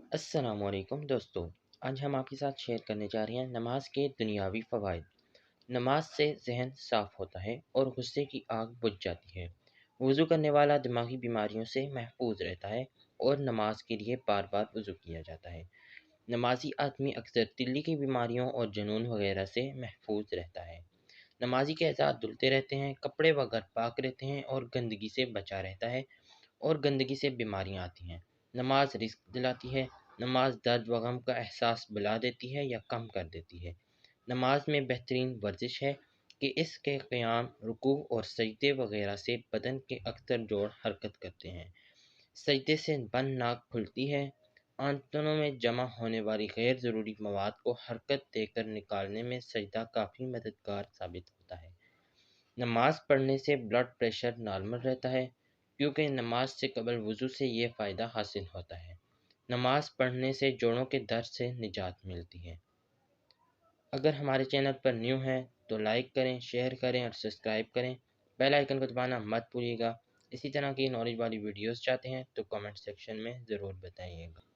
अस्सलाम वालेकुम दोस्तों। आज हम आपके साथ शेयर करने जा रहे हैं नमाज के दुनियावी फ़वाइद। नमाज से ज़हन साफ़ होता है और गुस्से की आग बुझ जाती है। वज़ू करने वाला दिमागी बीमारियों से महफूज रहता है और नमाज के लिए बार बार वज़ू किया जाता है। नमाजी आदमी अक्सर दिली की बीमारियों और जुनून वगैरह से महफूज रहता है। नमाजी के अज़ा धुलते रहते हैं, कपड़े वगैरह पाक रहते हैं और गंदगी से बचा रहता है और गंदगी से बीमारियां आती हैं। नमाज रिज़्क दिलाती है। नमाज दर्द व गम का एहसास भुला देती है या कम कर देती है। नमाज में बेहतरीन वर्जिश है कि इसके क़याम, रुकू और सजदे वगैरह से बदन के अक्सर जोड़ हरकत करते हैं। सजदे से बंद नाक खुलती है। आंतों में जमा होने वाली गैर ज़रूरी मवाद को हरकत देकर निकालने में सजदा काफ़ी मददगार साबित होता है। नमाज पढ़ने से ब्लड प्रेशर नॉर्मल रहता है, क्योंकि नमाज से कबल वज़ू से ये फ़ायदा हासिल होता है। नमाज पढ़ने से जोड़ों के दर्द से निजात मिलती है। अगर हमारे चैनल पर न्यू हैं तो लाइक करें, शेयर करें और सब्सक्राइब करें। बेल आइकन को दबाना मत भूलिएगा। इसी तरह की नॉलेज वाली वीडियोस चाहते हैं तो कमेंट सेक्शन में ज़रूर बताइएगा।